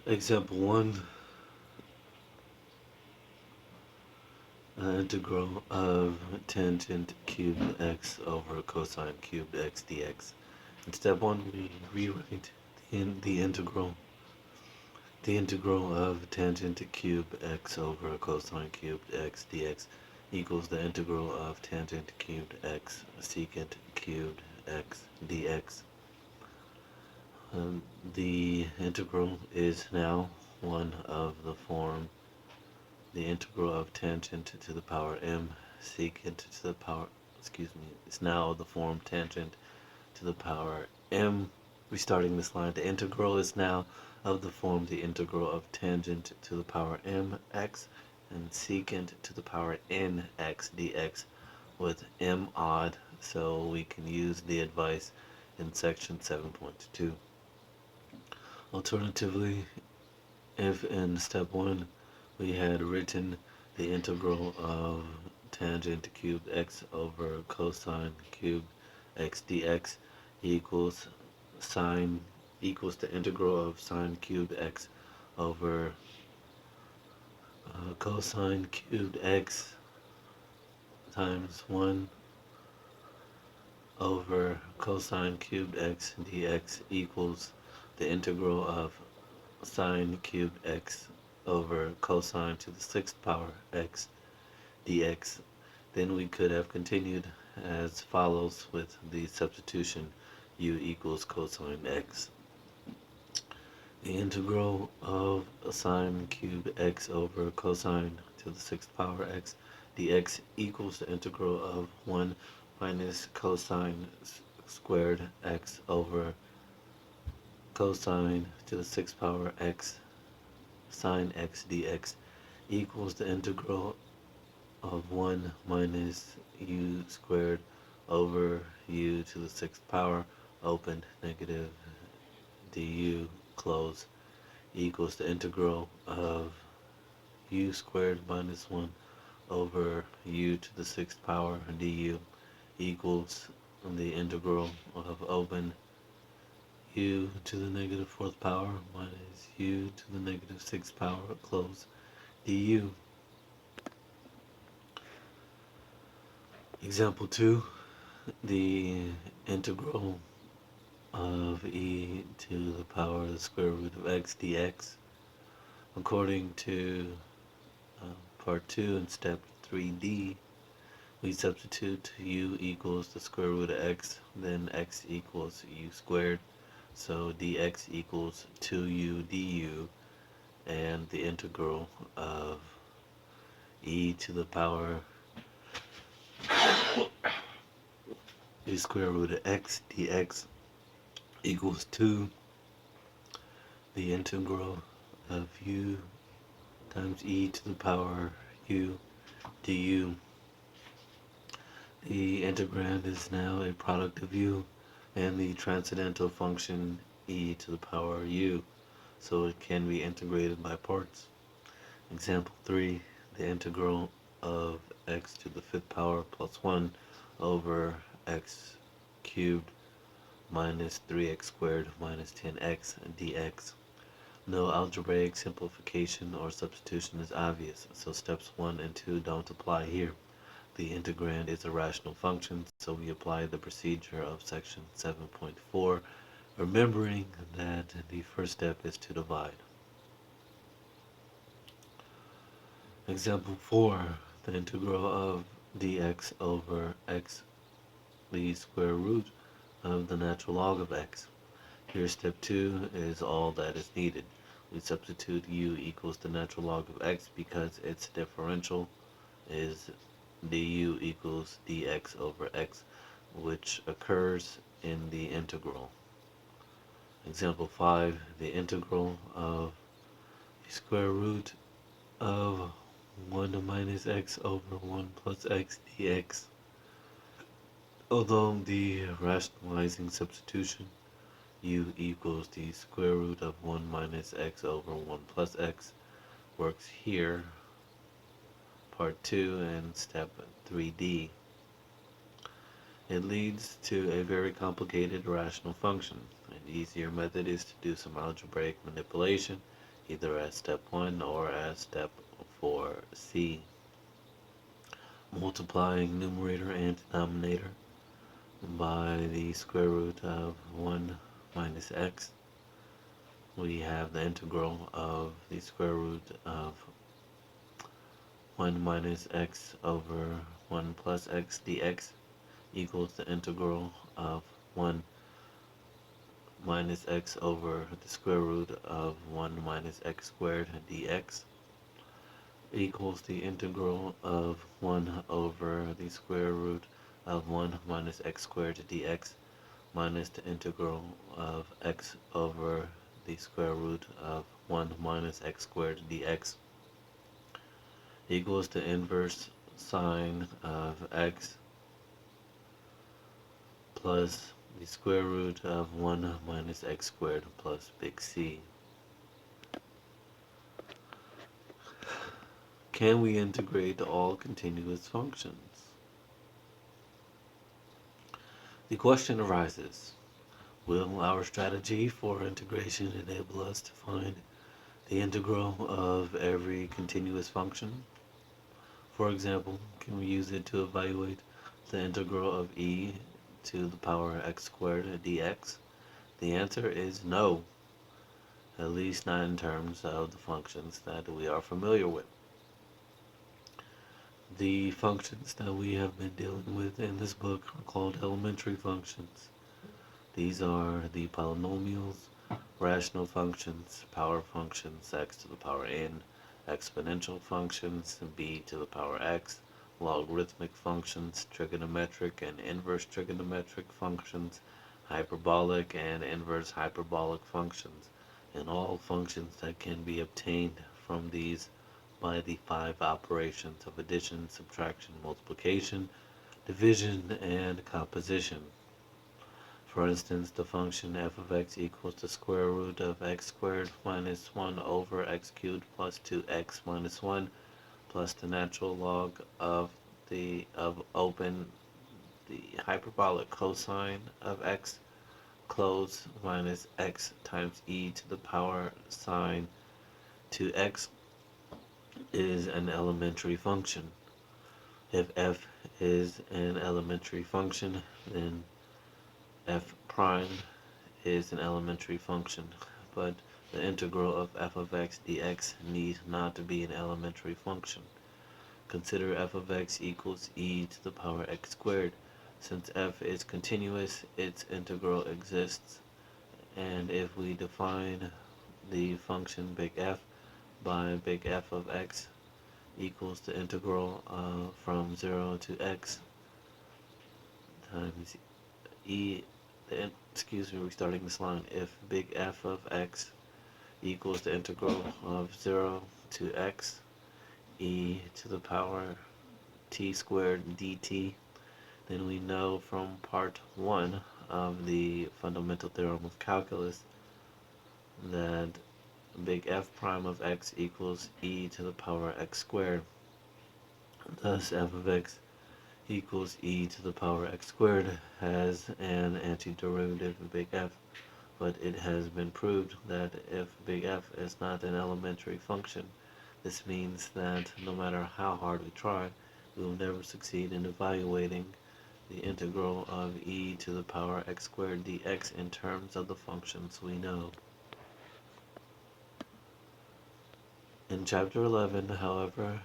Example 1, integral of tangent cubed x over cosine cubed x dx. In step 1, we rewrite the integral. The integral of tangent cubed x over cosine cubed x dx equals the integral of tangent cubed x secant cubed x dx. The integral is now one of the form the integral of tangent to the power m secant to the power, it's now the form tangent to the power m. Restarting this line, the integral is now of the form the integral of tangent to the power mx and secant to the power nx dx with m odd, so we can use the advice in section 7.2. Alternatively, if in step 1 we had written the integral of tangent cubed x over cosine cubed x dx equals sine equals the integral of sine cubed x over cosine cubed x times 1 over cosine cubed x dx equals the integral of sine cubed x over cosine to the sixth power x dx, then we could have continued as follows with the substitution u equals cosine x. The integral of sine cubed x over cosine to the sixth power x dx equals the integral of 1 minus cosine squared x over cosine to the sixth power x sine x dx equals the integral of 1 minus u squared over u to the sixth power open negative du close equals the integral of u squared minus 1 over u to the sixth power du equals the integral of open u to the negative fourth power minus u to the negative sixth power close du. Example 2, the integral of e to the power of the square root of x dx. According to part 2 in step 3d, we substitute u equals the square root of x, then x equals u squared, so dx equals 2u du, and the integral of e to the power the square root of x dx equals 2 the integral of u times e to the power u du. The integrand is now a product of u and the transcendental function e to the power u, so it can be integrated by parts. Example 3, the integral of x to the fifth power plus 1 over x cubed minus 3x squared minus 10x dx. No algebraic simplification or substitution is obvious, so steps 1 and 2 don't apply here. The integrand is a rational function, so we apply the procedure of section 7.4, remembering that the first step is to divide. Example 4, the integral of dx over x, the square root of the natural log of x. Here step 2 is all that is needed. We substitute u equals the natural log of x because its differential is du equals dx over x, which occurs in the integral. Example 5, the integral of the square root of 1 minus x over 1 plus x dx. Although the rationalizing substitution u equals the square root of 1 minus x over 1 plus x works here, part 2 and step 3d. It leads to a very complicated rational function. An easier method is to do some algebraic manipulation either as step 1 or as step 4c. Multiplying numerator and denominator by the square root of 1 minus x, we have the integral of the square root of 1 minus x over 1 plus x dx equals the integral of 1 minus x over the square root of 1 minus x squared dx equals the integral of 1 over the square root of 1 minus x squared dx minus the integral of x over the square root of 1 minus x squared dx equals the inverse sine of x plus the square root of 1 minus x squared plus big C. Can we integrate all continuous functions? The question arises, will our strategy for integration enable us to find the integral of every continuous function? For example, can we use it to evaluate the integral of e to the power x squared dx? The answer is no, at least not in terms of the functions that we are familiar with. The functions that we have been dealing with in this book are called elementary functions. These are the polynomials, rational functions, power functions, x to the power n, exponential functions, b to the power x, logarithmic functions, trigonometric and inverse trigonometric functions, hyperbolic and inverse hyperbolic functions, and all functions that can be obtained from these by the 5 operations of addition, subtraction, multiplication, division, and composition. For instance, the function f of x equals the square root of x squared minus 1 over x cubed plus 2x minus 1 plus the natural log of the hyperbolic cosine of x close minus x times e to the power sine 2x is an elementary function. If f is an elementary function, then f prime is an elementary function, but the integral of f of x dx need not to be an elementary function. Consider f of x equals e to the power x squared. Since f is continuous, its integral exists, and if we define the function big F by big F of x equals the integral from 0 to x times e, restarting this line, if big F of x equals the integral of 0 to x e to the power t squared dt, then we know from part 1 of the fundamental theorem of calculus that big F prime of x equals e to the power x squared. Thus f of x equals e to the power x squared has an antiderivative of big F, but it has been proved that if big F is not an elementary function, this means that no matter how hard we try, we will never succeed in evaluating the integral of e to the power x squared dx in terms of the functions we know. In chapter 11, however,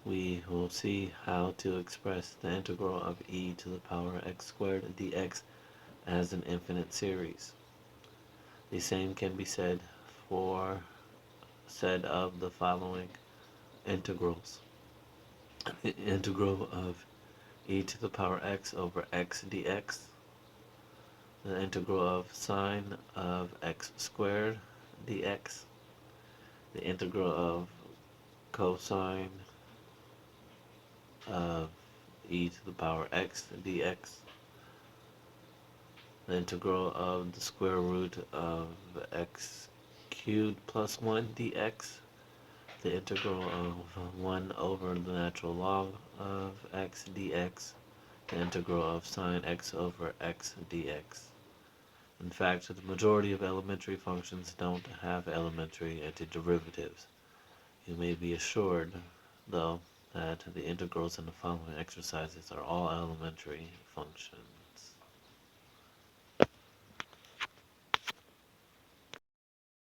we will see how to express the integral of e to the power x squared dx as an infinite series. The same can be said of the following integrals. The integral of e to the power x over x dx, the integral of sine of x squared dx, the integral of cosine of e to the power x dx, the integral of the square root of x cubed plus 1 dx, the integral of 1 over the natural log of x dx, the integral of sine x over x dx. In fact, the majority of elementary functions don't have elementary antiderivatives. You may be assured, though, that the integrals in the following exercises are all elementary functions.